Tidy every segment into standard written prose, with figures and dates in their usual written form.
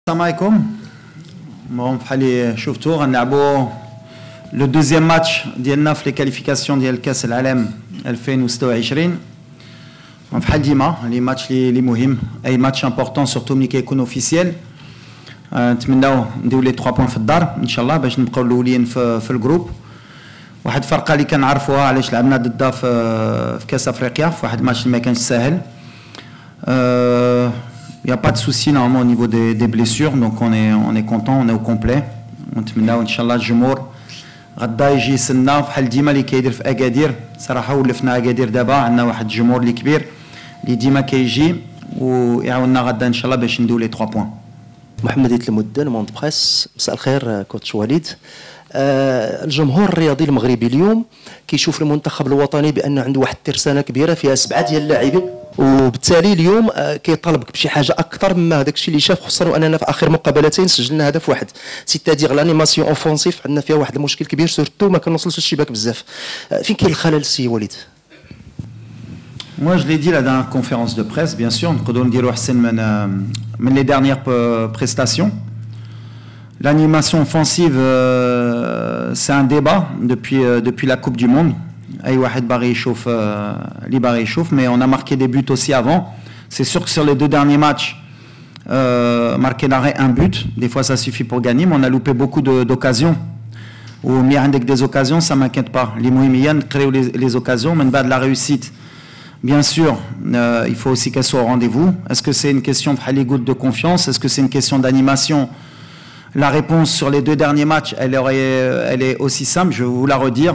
السلام عليكم. بحال اللي شفتوا غنلعبوا لو دوزيام ماتش ديالنا في لي كاليفيكاسيون ديال كاس العالم 2026. بحال ديما لي ماتش لي مهم، اي ماتش امبورطون سورتو ملي كيكون اوفيسيال. نتمناو نديرو لي 3 بوين في الدار ان شاء الله باش نبقاو الاولين في الجروب. واحد الفرقه اللي كنعرفوها علاش لعبنا ضدها في كاس افريقيا في واحد الماتش اللي ما كانش ساهل. Il n'y a pas de souci normalement au niveau des blessures, donc on est content, on est au complet. ونتمناو ان شاء الله الجمهور غدا يجي يسنى بحال ديما اللي كيدير في اكادير. صراحه ولفنا اكادير دابا عندنا واحد الجمهور اللي كبير اللي ديما كيجي ويعاوننا غدا ان شاء الله باش نديو لي 3 بوين. محمد المدن موند بريس. مساء الخير كوتش وليد. الجمهور الرياضي المغربي اليوم كيشوف المنتخب الوطني بان عنده واحد الترسانه كبيره فيها 7 ديال اللاعبين، وبالتالي اليوم كيطالبك بشي حاجه اكثر مما هذاك الشيء اللي شاف، خصوصا واننا في اخر مقابلتين سجلنا هدف واحد. سيتادير لانيماسيون اوفونسيف عندنا فيها واحد المشكل كبير، سورتو ما كنوصلش للشباك بزاف. فين كاين الخلل السي وليد؟ Moi, je l'ai dit la dernière conférence de presse, bien sûr, نقدروا نديروا احسن من les dernières prestations. L'animation offensive, c'est un débat depuis la Coupe du Monde. أي واحد باغي يشوف اللي باغي يشوف, mais on a marqué des buts aussi avant. C'est sûr que sur les 2 derniers matchs, marquer l'arrêt un but, des fois ça suffit pour gagner, mais on a loupé beaucoup d'occasions. Ou ملي عندك des occasions, ça m'inquiète pas. Les مهم هي نكريو les occasions, من بعد la réussite. Bien sûr, il faut aussi qu'elle soit au rendez-vous. Est-ce que c'est une question de confiance? Est-ce que c'est une question d'animation? La réponse sur les 2 derniers matchs, elle est aussi simple, je vais vous la redire.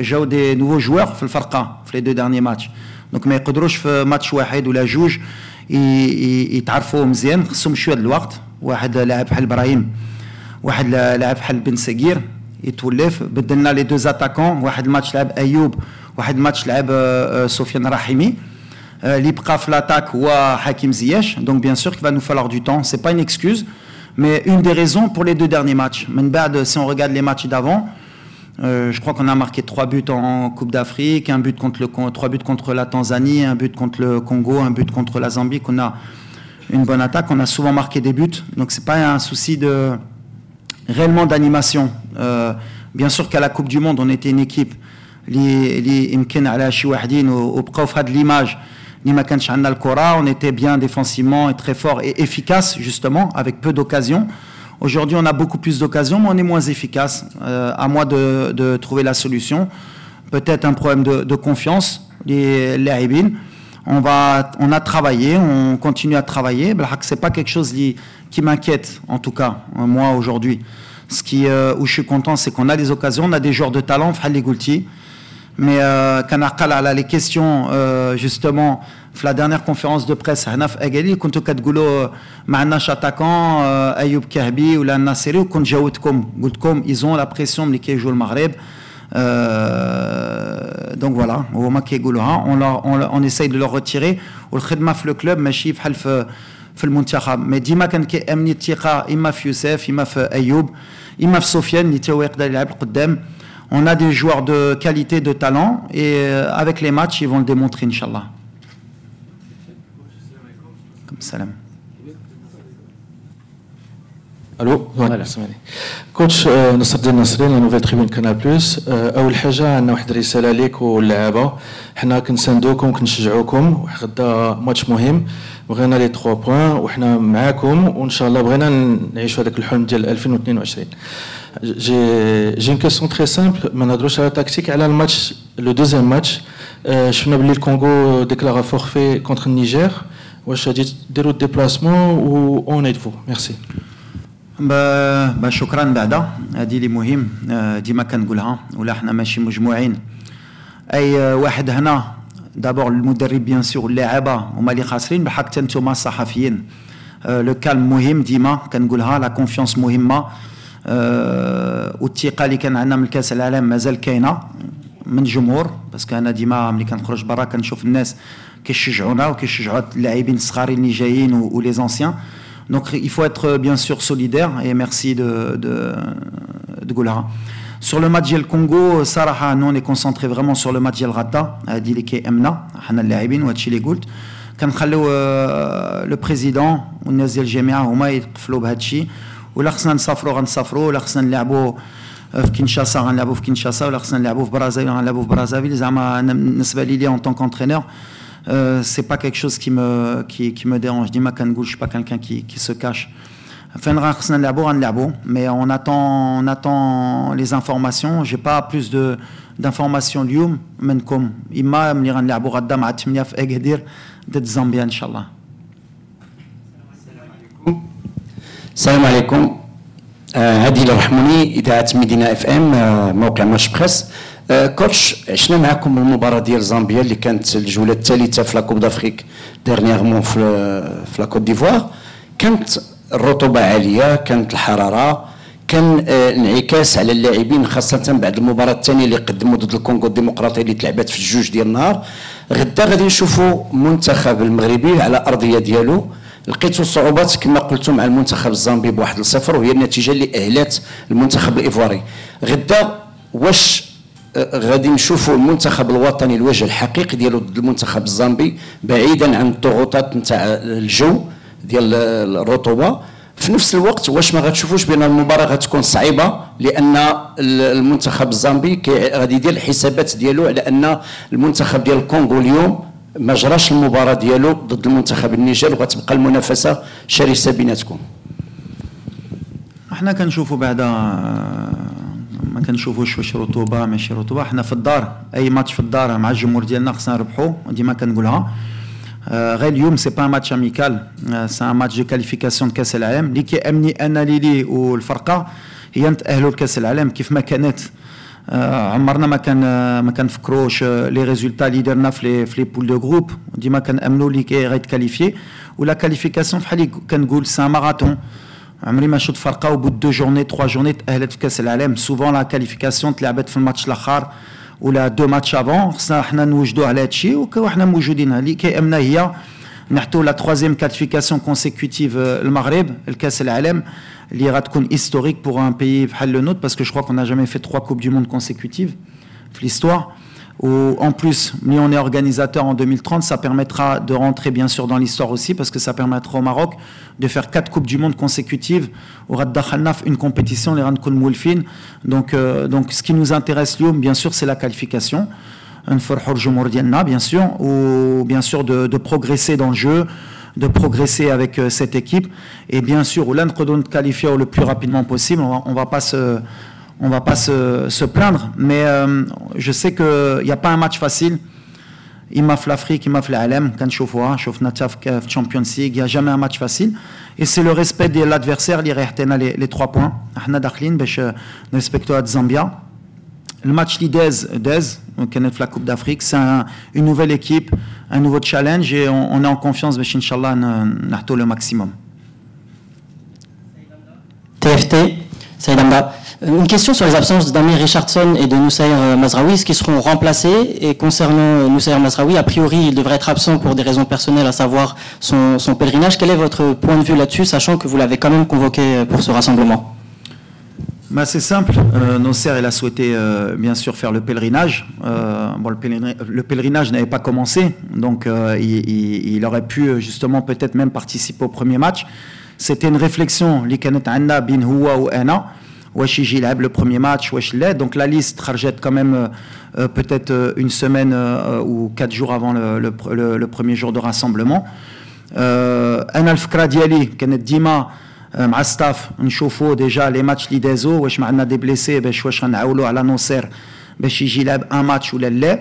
J'ai des nouveaux joueurs في الفرقة في les 2 derniers matchs. Donc ما يقدروش في ماتش واحد ولا جوج يتعرفوا مزيان، خصهم شوية د الوقت. واحد لاعب بحال ابراهيم، واحد لاعب بحال بن سقير يتولف. بدلنا لي 2 اتاكون، واحد الماتش لعب ايوب، واحد الماتش لعب سفيان رحيمي. اللي بقى في لاتاك هو حكيم زياش. Donc bien sûr qu'il va nous falloir du temps, c'est pas une excuse. Mais une des raisons pour les 2 derniers matchs. Si on regarde les matchs d'avant, je crois qu'on a marqué 3 buts en Coupe d'Afrique, 3 buts contre la Tanzanie, 1 but contre le Congo, 1 but contre la Zambie, qu'on a une bonne attaque, on a souvent marqué des buts. Donc c'est pas un souci réellement d'animation. Bien sûr qu'à la Coupe du Monde, on était une équipe اللي يمكن على شي واحدين وبقاو في هذه l'image. On était bien défensivement et très fort et efficace justement avec peu d'occasions. Aujourd'hui on a beaucoup plus d'occasions mais on est moins efficace. À moi de trouver la solution. Peut-être un problème de confiance. Les لاعبين. On a travaillé, on continue à travailler. C'est pas quelque chose qui m'inquiète en tout cas moi aujourd'hui. Où je suis content, c'est qu'on a des occasions, on a des joueurs de talent, Fali Goulti. Mais les questions justement في la dernière conférence de presse هنا في اكادير كنتوا كتقولوا ما عندناش اتاكون ايوب كهبي ولا الناصري، وكنت جاوبتكم قلت لكم ils ont la pression ملي كيجوا المغرب. Donc voilà هما كيقولوها on essaye de leur retirer. والخدمه في الكلوب ماشي بحال في المنتخب، مي ديما كان كيامني الثقه اما في يوسف اما في ايوب اما في سفيان اللي تا هو يقدر يلعب القدام. On a des joueurs de qualité, de talent, et avec les matchs, ils vont le démontrer, Inch'Allah. Comme salam. الو كوتش نصر الدين النصري لا نوفيل تريبون كانال بلوس. اول حاجه عندنا واحد الرساله ليك واللعابه، حنا كنساندوكم وكنشجعوكم، غدا ماتش مهم، بغينا لي 3 بوين وحنا معاكم وان شاء الله بغينا نعيشوا هذاك الحلم ديال 2022. جي اون كيسيون تري سامبل، ما نهضروش على تاكتيك، على الماتش لو دوزيام ماتش. شفنا بلي الكونغو ديكلارا فورفي كونتر النيجر، واش غادي ديروا الديبلاسمون و اون ايد فو؟ ميرسي. شكرا. بعدا هذه اللي مهم ديما كنقولها، ولا حنا ماشي مجموعين. اي واحد هنا دابور المدرب بيان سور واللاعبه هما اللي خاسرين، بحال حتى نتوما الصحفيين. لو كالم مهم ديما كنقولها، لا كونفيونس مهمه. والثقه اللي كان عندنا من كاس العالم مازال كاينه من الجمهور، باسكو انا ديما ملي كنخرج برا كنشوف الناس كيشجعونا وكيشجعوا اللاعبين الصغارين اللي جايين ولي زونسيان. Donc il faut être bien sûr solidaire et merci de Goulha. Sur le match du Congo, Sarah, nous on est concentré vraiment sur le match du Rata, dit les Kemna, Hana Laibin ou Achille Goult. كنخليو لو بريزيدون والناس ديال الجامعه هما يتقفلوا بهذا الشيء ولا خصنا نسافروا غنسافروا ولا خصنا نلعبوا في كينشاسا غنلعبوا في كينشاسا ولا خصنا نلعبوا في برازيل غنلعبوا في برازيل زعما بالنسبه لي en tant qu'entraîneur c'est pas quelque chose qui me dérange ديما كنقول je suis pas quelqu'un qui se cache فين خصنا نلعبوا غنلعبوا mais on attend les informations j'ai pas plus d'informations اليوم منكم اما ملي غنلعبوا غدا مع 8 في اكادير ضد زامبيا ان شاء الله. السلام عليكم. عادل الرحموني اذاعه مدينه اف ام موقع ماتش بريس. كوتش عشنا معكم المباراه ديال زامبيا اللي كانت الجوله الثالثه في لاكوب دافريك ديرنييرمون في لاكوت ديفوار. كانت الرطوبه عاليه كانت الحراره كان انعكاس على اللاعبين خاصه بعد المباراه الثانيه اللي قدموا ضد الكونغو الديمقراطي اللي تلعبات في الجوج ديال النهار. غدا غادي نشوفوا المنتخب المغربي على ارضيه ديالو. لقيتوا صعوبات كما قلتوا مع المنتخب الزامبي ب1-0 وهي النتيجه اللي اهلت المنتخب الايفواري. غدا واش غادي نشوفوا المنتخب الوطني الوجه الحقيقي ديالو ضد المنتخب الزامبي بعيدا عن الضغوطات نتاع الجو ديال الرطوبه؟ في نفس الوقت واش ما غتشوفوش بان المباراه غتكون صعيبه لان المنتخب الزامبي غادي يدير الحسابات ديالو على ان المنتخب ديال الكونغو اليوم ما جراش المباراه ديالو ضد المنتخب النيجر وغتبقى المنافسه شرسه بيناتكم؟ احنا كنشوفوا بعدا ما كنشوفوش واش رطوبه ماشي رطوبه. احنا في الدار اي ماتش في الدار مع الجمهور ديالنا خصنا نربحوا ديما كنقولها. غير اليوم سي با ماتش اميكال سي ان ماتش دو كاليفيكاسيون كاس العالم اللي كيامني انا ليلي والفرقه هي نتاهلوا لكاس العالم كيف ما كانت. عمرنا ما كنفكروش لي ريزولتا اللي درنا في لي بول دو جروب ديما كنامنوا اللي غيتكاليفي ولا كاليفيكاسيون فحال كنقول سان ماراثون. عمري ما شفت فرقه وبو 2 جورني 3 جورني تاهلت في كاس العالم. سوفون لا كاليفيكاسيون تلعبت في الماتش الاخر ولا 2 ماتش افون. خصنا حنا نوجدوا على هذا الشيء وحنا موجودين. اللي كيامنا هي نحطوا لا 3 كاليفيكاسيون كونسيكوتيف المغرب الكاس العالم اللي غتكون هيستوريك بور ان بيي بحال لو نوت باسكو جو كرو كون ا جامي في 3 كوب دو موند كونسيكوتيف في l'histoire. En plus, si on est organisateur en 2030, ça permettra de rentrer bien sûr dans l'histoire aussi, parce que ça permettra au Maroc de faire 4 Coupes du Monde consécutives. On a une compétition, les Rankoun Moulfin. Donc, ce qui nous intéresse, bien sûr, c'est la qualification. Bien sûr, ou bien sûr de progresser dans le jeu, de progresser avec cette équipe. Et bien sûr, on va qualifier le plus rapidement possible. On va pas se plaindre, mais je sais qu'il n'y a pas un match facile. Il m'a fait l'Afrique, il m'a fait l'Alem, quand je vois, je fais Champions League, il n'y a jamais un match facile. Et c'est le respect de l'adversaire, les 3 points. On respecte la Zambia. Le match Dez, qui est la Coupe d'Afrique, c'est une nouvelle équipe, un nouveau challenge et on est en confiance, Inch'Allah, on le maximum. TFT, Saïd Amda. Une question sur les absences d'Amir Richardson et de Noussaïr Mazraoui, qui seront remplacés. Et concernant Noussaïr Mazraoui, a priori, il devrait être absent pour des raisons personnelles, à savoir son pèlerinage. Quel est votre point de vue là-dessus, sachant que vous l'avez quand même convoqué pour ce rassemblement? C'est simple. Noussaïr, il a souhaité bien sûr faire le pèlerinage. Le pèlerinage n'avait pas commencé, donc il aurait pu justement peut-être même participer au premier match. C'était une réflexion. Li kanet anna bin huwa ou ana. واش يجي يلعب le premier match واش لا. Donc la liste خرجت quand même peut-être une semaine ou 4 jours avant le premier jour de rassemblement. انا الفكره ديالي كانت ديما مع ستاف نشوفوا ديجا لي ماتش لي دازو واش معنا دي بليسي باش واش غنعاولوا على نصير باش يجي يلعب ان ماتش ولا لا.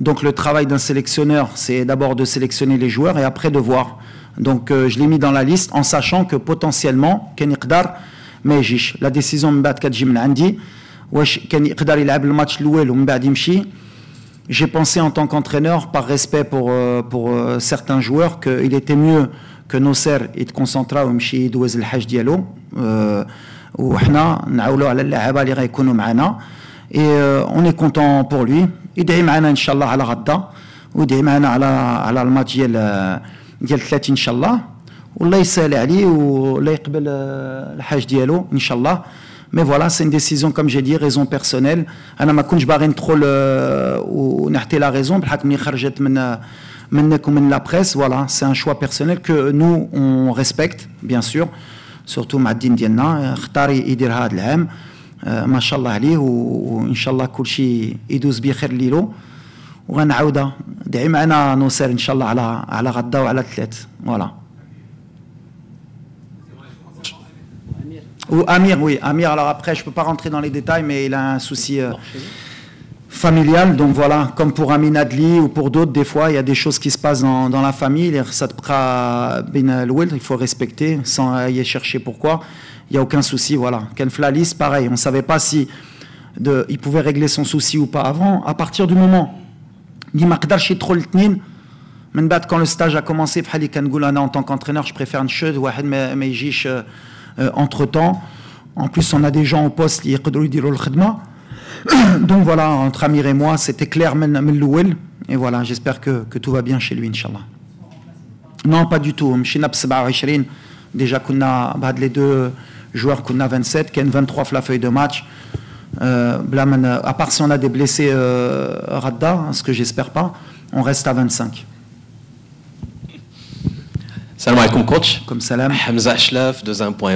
Donc le travail d'un sélectionneur c'est d'abord de sélectionner les joueurs et après de voir. Donc je l'ai mis dans la liste en sachant que potentiellement كان يقدر ما يجيش. لا ديسيزيون من بعد كتجي من عندي واش كان يقدر يلعب الماتش الاول ومن بعد يمشي. J'ai pensé en tant qu'entraîneur par respect pour certains joueurs qu'il était mieux que Nosser يتكونسونطرا ويمشي يدوز الحاج ديالو وحنا نعاولوا على اللاعبه اللي غيكونوا معنا. Et on est content pour lui. يدعي معنا ان شاء الله على غدا ويدعي معنا على الماتش ديال 30 ان شاء الله والله يسهل عليه ولا يقبل الحاج ديالو ان شاء الله. Mais voilà, c'est une décision comme j'ai dit, raison personnelle. انا ما كنتش باغي ندخل ونحتي لا raison بحال ملي خرجت من comme la presse, voilà, c'est un choix personnel que nous, on respecte, bien sûr, surtout Maddin Diana, Khtari Idir Had L'Am, Mashallah Ali, ou Inch'Allah, Kulchi Idous Bikher Lilo, ou Ganaouda, Daimana Noser, Inch'Allah, à la Radda ou à l'athlète, voilà. Ou Amir, oui, Amir, alors après, je ne peux pas rentrer dans les détails, mais il a un souci familial, donc voilà, comme pour Amin Adli ou pour d'autres, des fois, il y a des choses qui se passent dans la famille, il faut respecter, sans aller chercher pourquoi, il n'y a aucun souci, voilà. Ken Flalis, pareil, on ne savait pas si il pouvait régler son souci ou pas avant, à partir du moment, quand le stage a commencé, en tant qu'entraîneur, je préfère une chose, entre-temps, en plus on a des gens au poste qui peuvent dire le khidma. Donc voilà, entre Amir et moi, c'était clair, et voilà, j'espère que tout va bien chez lui, Inch'Allah. Non, pas du tout. Déjà, les deux joueurs, qu'on a 27, qui ont 23 la feuille de match. À part si on a des blessés Radda, ce que j'espère pas, on reste à 25. Salam alaikum coach. Comme salam. Hamza Ashlaf, deuxième point.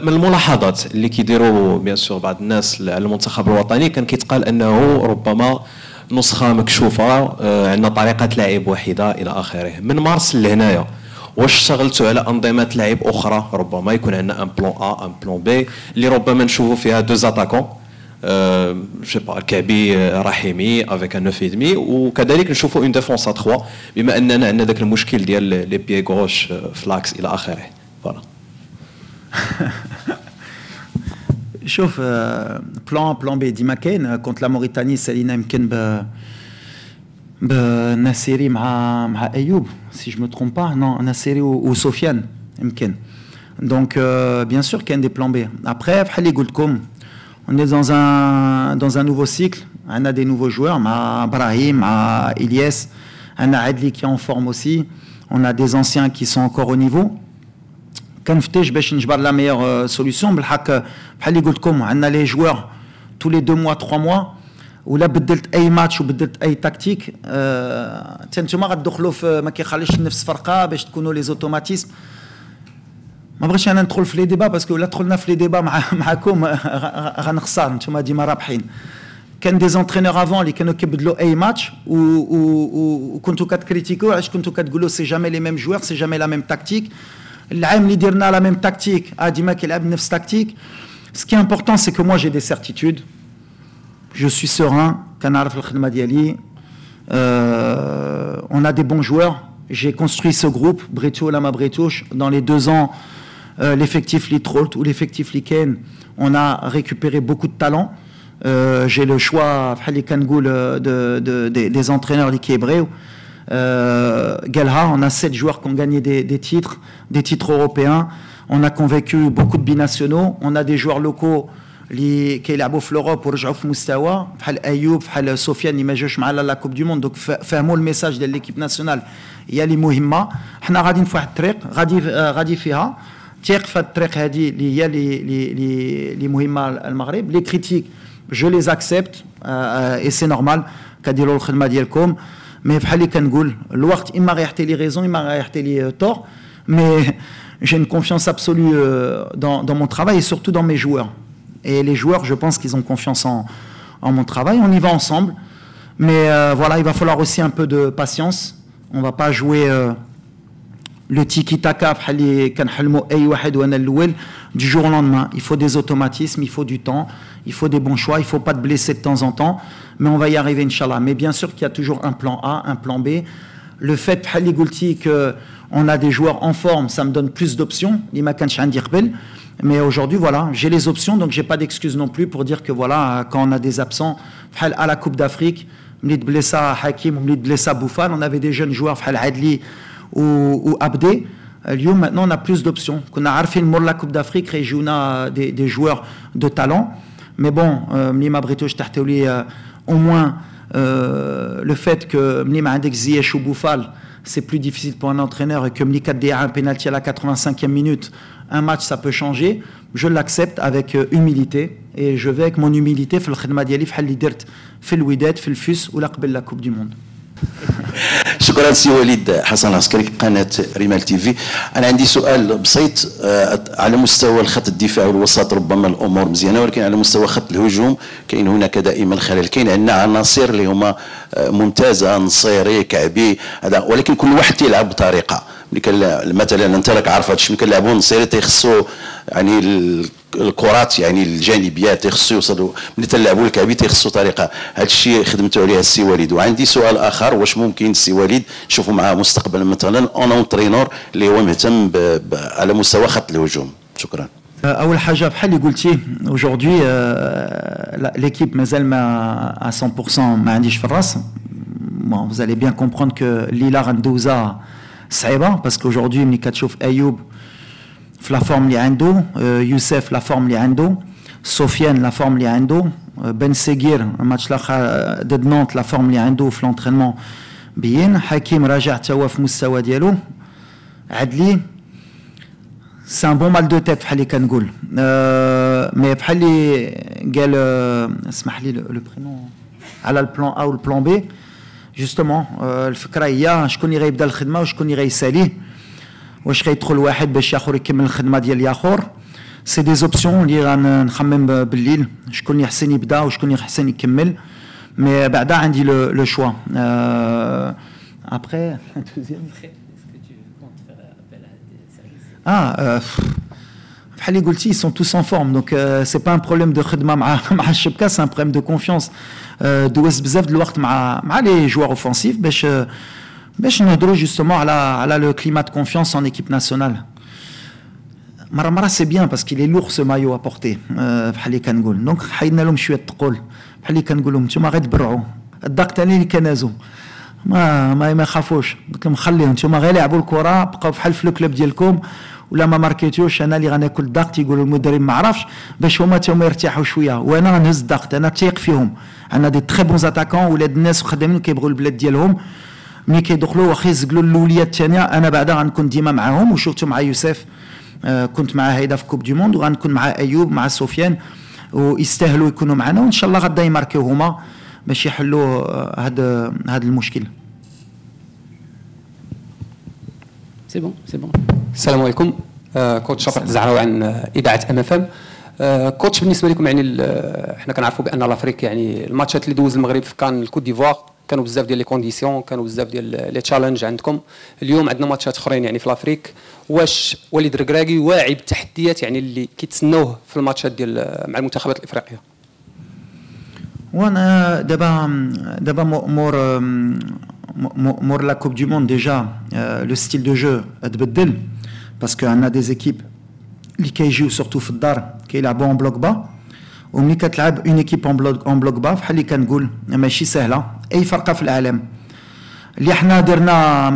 من الملاحظات اللي كيديروا بيان سور بعض الناس على المنتخب الوطني كان كيتقال انه ربما نسخه مكشوفه عندنا طريقه لعب واحده الى اخره. من مارس لهنايا واش اشتغلتوا على انظمه لعب اخرى ربما يكون عندنا ان بلان ا ان بلان بي اللي ربما نشوفوا فيها دو اتاكون جو با الكعبي رحيمي افيك ان 9.5 وكذلك نشوفوا اون ديفونس ا 3 بما اننا عندنا ذاك المشكل ديال لي بيي غوش فلاكس الى اخره. فوالا شوف بلان بي ديما كاين كونت لا موريتاني سالينا يمكن بناصري مع ايوب سي جو مو ترومب با نو ناصري وسفيان يمكن دونك بيان سور كاين دي بلان بي ابري بحال اللي قلت لكم on est dans un nouveau cycle on a des nouveaux joueurs مع ابراهيم مع إلياس on a Adli qui est en forme aussi on a des anciens qui sont encore au niveau كنفتش باش نجبر لا ميور سوليسيون بالحق بحال اللي قلت لكم عندنا لي جوار tous les 2 mois 3 mois ولا بدلت اي ماتش وبدلت اي تكتيك حتى نتوما غتدخلوا في ما كيخليش نفس فرقه باش تكونوا لي زوتوماتيزم ما بغيتش انا ندخل في لي ديبا باسكو ولا دخلنا في لي ديبا معكم غنخسر نتوما ديما رابحين كان دي زونترينور افون اللي كانوا كيبدلوا اي ماتش وكنتوا كتكريتيكو علاش كنتوا كتقولوا سي جامي لي ميم جوار سي جامي لا ميم تكتيك العام اللي درنا لا ميم تكتيك ديما كيلعب نفس تكتيك. Ce qui est important c'est que moi j'ai des certitudes, je suis serein, كنعرف الخدمه ديالي, on a des bons joueurs, j'ai construit ce groupe Bretou Lama Bretouche dans les 2 ans l'effectif Litrolt ou l'effectif Liken, on a récupéré beaucoup de talents. J'ai le choix des entraîneurs qui hébreux. Galha, on a 7 joueurs qui ont gagné des titres européens. On a convaincu beaucoup de binationaux. On a des joueurs locaux qui ont joué l'Europe pour jouer au Moustawa. Ayoub, Sofiane, qui ne jouent pas la Coupe du Monde. Donc, faisons le message de l'équipe nationale. Il y a les Mouhimma. On a radin fouet triq, radi fiha. Tiek fait triq hadi li y a les Mouhimma al Maghreb. Les critiques, je les accepte et c'est normal. Kadilo l'khidma dielkom. Mais بحال كنقول الوقت إما غيعطي لي raison إما غيعطي لي tort, mais j'ai une confiance absolue dans mon travail et surtout dans mes joueurs. Et les joueurs, je pense qu'ils ont confiance en mon travail. On y va ensemble, mais voilà, il va falloir aussi un peu de patience. On va pas jouer le tiki-taka du jour au lendemain. Il faut des automatismes, il faut du temps, il faut des bons choix, il ne faut pas te blesser de temps en temps, mais on va y arriver, Inch'Allah. Mais bien sûr qu'il y a toujours un plan A, un plan B. Le fait qu'on a des joueurs en forme, ça me donne plus d'options. Mais aujourd'hui, voilà, j'ai les options, donc je n'ai pas d'excuses non plus pour dire que voilà, quand on a des absents, à la Coupe d'Afrique, Hakim, Bouffal, on avait des jeunes joueurs, Adli ou Abdé. Maintenant, on a plus d'options. On a fait la Coupe d'Afrique, on a des joueurs de talent. Mais bon, au moins, le fait que Mnima Index Ziyech ou Bouffal, c'est plus difficile pour un entraîneur et que Mnika Dea un penalty à la 85e minute, un match, ça peut changer. Je l'accepte avec humilité et je vais avec mon humilité faire le khidma diali في اللي درت في الوداد في الفيس ولا قبل la Coupe du Monde. شكرا سي وليد حسن عسكري قناه ريمال تي في. انا عندي سؤال بسيط. على مستوى الخط الدفاع والوسط ربما الامور مزيانه، ولكن على مستوى خط الهجوم كاين هناك دائما خلل. كاين عندنا عناصر اللي هما ممتازه، نصيري كعبي هذا، ولكن كل واحد تيلعب بطريقه. مثلا انت راك عارف هذا الشيء، ملي كنلعبوا نصيري تيخصو يعني الكرات يعني الجانبيات تيخصو يوصلوا، ملي تلعبوا الكعبي تيخصو طريقه. هذا الشيء خدمتوا عليه السي وليد. وعندي سؤال اخر، واش ممكن السي وليد نشوفوا معاه مستقبلا مثلا اون اونترينور اللي هو مهتم على مستوى خط الهجوم؟ شكرا. اول حاجه بحال اللي قلتي aujourd'hui l'équipe مازال ما à 100% ما عنديش في الراس. Bon, vous allez bien comprendre que Lila غندوزا صعيبه باسكو aujourd'hui ملي كتشوف ايوب في لا فورم اللي عنده، يوسف لا فورم اللي عنده، سفيان لا فورم اللي عنده، بن سيغير الماتش الاخر ضد نونت لا فورم اللي عنده في لونترينمون بيين، حكيم راجع تا هو في المستوى ديالو، عدلي سي ان بون مال دو تيت بحال اللي كنقول. مي بحال اللي قال اسمح لي لو برينون على البلان ا والبلان بي جوستومون، الفكره هي شكون اللي غيبدا الخدمه وشكون اللي غيساليه، واش غيدخل واحد باش ياخر يكمل الخدمه ديال الاخر. سي دي زوبسيون اللي غنخمم بالليل شكون اللي يحسن يبدا وشكون اللي يحسن يكمل. مي بعدا عندي لو شوا ابري بحال اللي قلتي sont tous en forme, donc c'est pas un problème de خدمه مع الشبكه, c'est un problème de confiance. دوزت بزاف د الوقت مع لي جوار اوفونسيف باش نهضروا جوستومون على لو كليما دو كونفيونس ان ايكيب ناسيونال. مره سي بيان باسكو لي لوغ سو مايو ابورتي بحال اللي كنقول. دونك حيدنا لهم شويه الثقول بحال اللي كنقول لهم نتوما غير تبرعوا الضغط تاني اللي كنازو ما يخافوش. قلت لهم خليهم نتوما غير لعبوا الكره, بقاو بحال في الكلوب ديالكم, ولا ما ماركيتوش انا اللي غناكل الضغط. يقولوا المدرب ما عرفش باش هما تما يرتاحوا شويه, وانا غنهز الضغط. انا تيق فيهم, عندنا دي تري بون اتاكون ولاد الناس وخدامين كيبغوا البلاد ديالهم. ملي كيدخلوا واخا يسقلوا الاوليه الثانيه انا بعدا غنكون ديما معاهم. وشفتوا مع يوسف كنت مع هيدا في كوب دي موند, وغنكون مع ايوب مع سفيان, ويستاهلوا يكونوا معنا, وان شاء الله غدا يماركيو هما باش يحلوا هذا المشكل. سي بون. السلام عليكم. كوتش رفعت الزعراوي عن اذاعه ام. كوتش بالنسبه لكم يعني احنا كنعرفوا بان لافريك يعني الماتشات اللي دوز المغرب كان الكوت ديفوار كانوا بزاف ديال لي كونديسيون, كانوا بزاف ديال لي تشالنج عندكم. اليوم عندنا ماتشات اخرين يعني في لافريك. واش وليد ركراكي واعي بالتحديات يعني اللي كيتسناوه في الماتشات ديال مع المنتخبات الافريقيه؟ وانا دابا مور لا كوب دو موند ديجا لو ستيل دو جو تبدل, باسكو عندنا دي زيكيب اللي كيجيو سورتو في الدار كيلعبوا اون بلوك با, وملي كتلعب اون ايكيب اون بلوك با بحال اللي كنقول ماشي سهله. اي فرقه في العالم اللي حنا درنا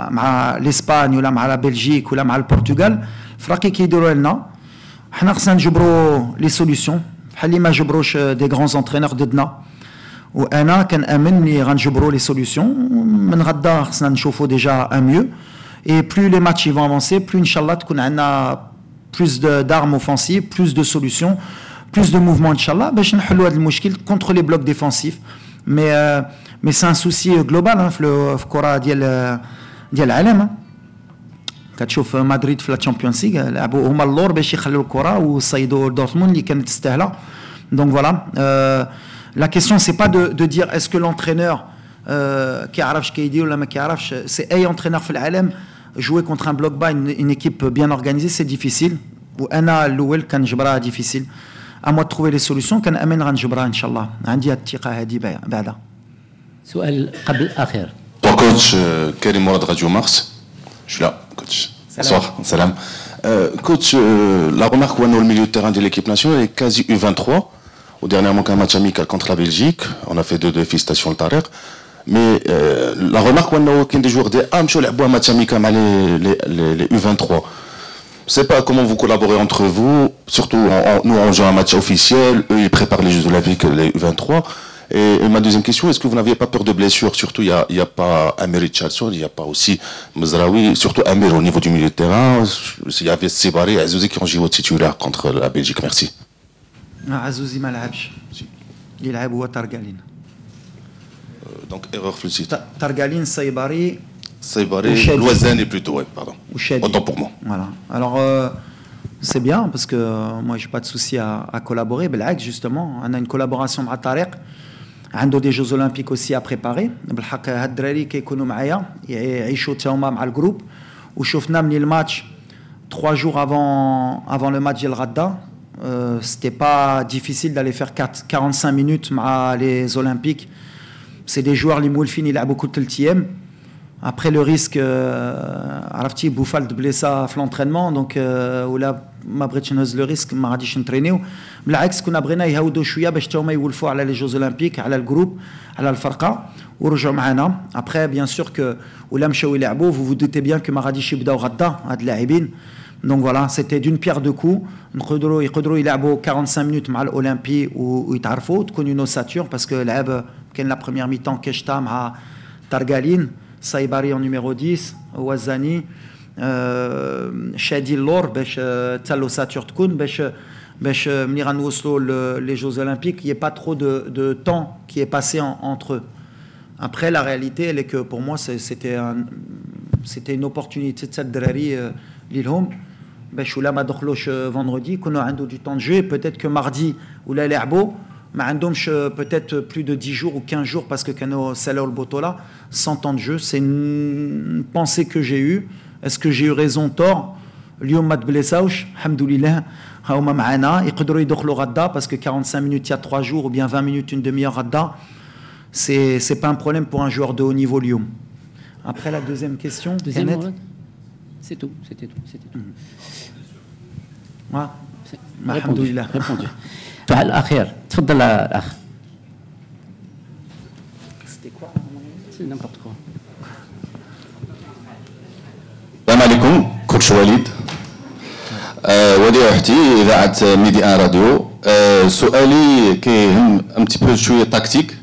مع الاسبان ولا مع بلجيك ولا مع البرتغال, الفرق كيديروا لنا حنا خصنا نجبروا لي سوليوشن بحال اللي ما جبروش دي غران زونترينور ضدنا. وانا كنامن ملي غنجبروا لي سوليوشن من غدا خصنا نشوفوا ديجا ان ميو. اي بلو لي ماتش يفون افونسي بلو ان شاء الله تكون عندنا بلوس دارم اوفونسيف, بلوس دو سوليوشن, بلوس دو موفمون ان شاء الله باش نحلوا هذا المشكل كونتر لي بلوك ديفونسيف. مي سي ان سوسي جلوبال في الكره ديال العالم. كتشوف مدريد في لا تشامبيونز ليغ لعبوا هما اللور باش يخلوا الكره وصيدوا دورتموند اللي كانت تستاهله. دونك فوالا لا كيسيون سي با دو دير اسكو لونترينور كيعرفش كيدير ولا ما كيعرفش. سي اي انترينور في العالم jouer contre un bloc bas, une équipe bien organisée, c'est difficile. وانا الاول كنجبرها ديفيسيل. اما تروفي لي سوليوشن كنامن غنجبرها ان شاء الله. عندي الثقه هذه بعدا. سؤال قبل الاخير. Coach Karim Mourad Radio Mars. Je suis là, coach. Bonsoir, salam. Coach, la remarque qu'on a au milieu de terrain de l'équipe nationale est quasi U23. Au dernièrement qu'un match amical contre la Belgique, on a fait 2 félicitations le Tarek. Mais la remarque qu'on a aucun des joueurs des AM sur les matchs amicaux les U23. Je ne sais pas comment vous collaborez entre vous, surtout nous on joue un match officiel, eux ils préparent les Jeux Olympiques les U23. Et ma deuxième question, est-ce que vous n'aviez pas peur de blessure? Surtout il n'y a pas Amir Richardson, il n'y a pas aussi Mazraoui, surtout Amir au niveau du milieu de terrain. Il y avait Sibari et Azouzi qui ont joué au titulaire contre la Belgique. Merci. Azouzi ما لعبش. اللي لعب هو ترقالين. Donc erreur في التيتر. Targaline, Saïbari. Saïbari, Loisani plutôt, ouais, pardon. Autant pour moi. Voilà. Alors c'est bien parce que moi j'ai pas de souci à collaborer. بالعكس justement, on a une collaboration مع طارق. عنده des Jeux Olympiques aussi à préparer. بالحق هاد الدراري كيكونوا معايا يعيشوا تا هما مع الجروب وشوفنا من الماتش 3 jours avant le match ديال غدا. C'était pas difficile d'aller faire 45 minutes مع les Olympiques. C'est des joueurs اللي مولفين يلعبوا كل 3 ايام. Après le risque, عرفتي بوفال بليسا في l'entraînement donc ولا ما بغيتش نهز لو ريسك ما غاديش نترينيو. بالعكس كنا بغينا يهودوا شويه باش تا هما يولفوا على لي جوز اولمبيك على الجروب على الفرقه ورجعوا معنا. Après bien sûr que ولا مشاو يلعبوا vous vous doutez bien que ما غاديش يبداو غدا هاد اللاعبين. Donc voilà, c'était d'une pierre deux coups. يقدروا يلعبوا 45 minutes مع الاولمبي ويتعرفوا تكون une ossature parce que لعب كان la première mi-temps كشتا مع تارغالين Saïbari en numéro 10, Ouazani, Shadi Lor, Talosatur Tkoun, Mniran Oslo, les Jeux Olympiques, il n'y a pas trop de temps qui est passé entre eux. Après, la réalité, elle est que pour moi, c'était une opportunité de cette drari l'Ilhom. Choula Madokloch vendredi, qu'on a du temps de jeu, et peut-être que mardi, ou la Lerbo, peut-être plus de 10 jours ou 15 jours parce que Kano Salah Botola, 100 temps de jeu. C'est une pensée que j'ai eue. Est-ce que j'ai eu raison, tort? Lyon Mat Blessauch, Hamdoulillah, Haouma Maana, Iqdro Idoklo Radda, parce que 45 minutes il y a 3 jours ou bien 20 minutes, une demi-heure Radda, c'est pas un problème pour un joueur de haut niveau Lyon. Après la deuxième question, c'est tout, c'était tout. Répondu. السؤال الأخير تفضل الأخ. السلام عليكم كوتش وليد وديع اختي اذاعه ميدي ان راديو. سؤالي كيهم ام تي بو شويه تاكتيك.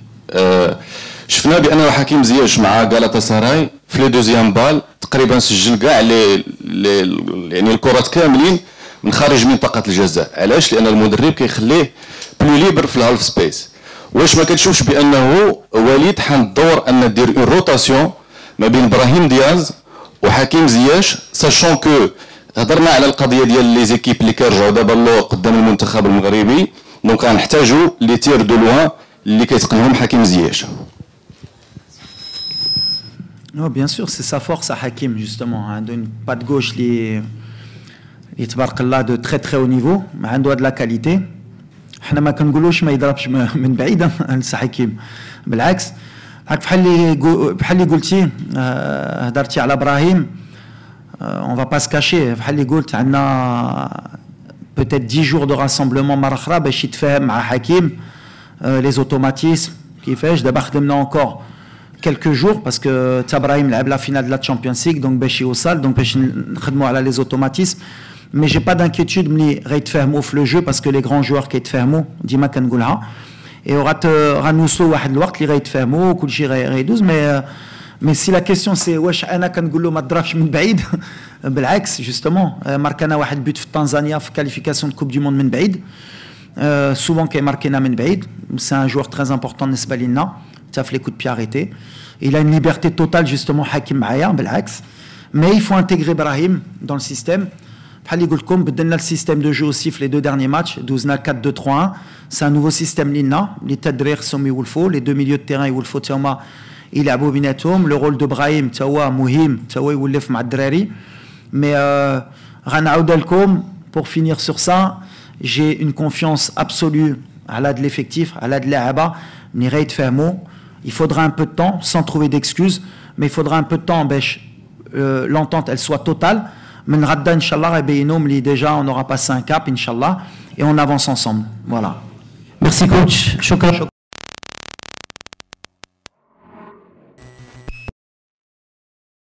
شفنا بان حكيم زياش مع غالاتا سراي في لي دوزيام بال تقريبا سجل كاع يعني الكرات كاملين من خارج منطقه الجزاء. علاش؟ لان المدرب كيخليه بلو ليبر في الهالف سبيس. واش ما كتشوفش بانه وليد حان الدور ان دير اون روتاسيون ما بين ابراهيم دياز وحكيم زياش ساشون كو هضرنا على القضيه ديال لي زيكيب اللي كيرجعوا دابا اللور قدام المنتخب المغربي دونك غنحتاجوا لي تير دو لوان اللي كيتقنهم حكيم زياش. Non, bien sûr, c'est sa force à Hakim justement, hein, d'une patte gauche là de très très haut niveau, mais un doigt de la qualité. حنا ما كنقولوش ما يضربش من بعيد نسى حكيم بالعكس بحال اللي قلتي هضرتي على ابراهيم on va pas se cacher بحال اللي قلت عندنا peut-être 10 jours de rassemblement مره اخرى باش يتفاهم مع حكيم les automatismes كيفاش دابا خدمنا encore quelques jours parce que ابراهيم لعب لا فينال de la Champions League donc باش يوصل donc باش نخدموا على les automatismes. Mais j'ai pas d'inquiétude ملي غيتفاهموا في لو جو باسكو لي غران جوار كيتفاهموا ديما كنقولها اي غنوصلوا واحد الوقت اللي غيتفاهموا وكلشي غيدوز مي سي لا كيسيون سي واش انا كنقول له ما تضربش من بعيد بالعكس جوستومون ماركانا واحد بوت في تنزانيا في كاليفيكاسيون كوب دي موند من بعيد سوفون كيماركينا من بعيد سي ان جوار تري امبورطون بالنسبه لينا حتى في لي كود بي اريتي il a une liberté totale justement حكيم معايا بالعكس mais il faut intégrer Brahim dans le système. بحال اللي قلت لكم بدلنا السيستيم دو جو اوسي في لي دو ديرني ماتش دوزنا 4-2-3-1 سي ان نوفو سيستيم لينا اللي تا الدراري خصهم يولفوا لي دو ميليو دو تيران يولفوا تا هما يلعبوا بيناتهم لو رول دو ابراهيم تا هو مهم تا هو يولف مع الدراري مي غنعاود لكم بور فينير سور سا جي اون كونفيونس ابسولو على هاد ليفيكتيف على هاد اللاعبه ملي غيتفاهموا il faudra un peu de temps sans trouver d'excuses mais il faudra un peu de temps باش l'entente elle soit totale. من غدا ان شاء الله غيبينوا ملي ديجا on aura passé un cap ان شاء الله et on avance ensemble. Voilà. Merci coach. شكرا.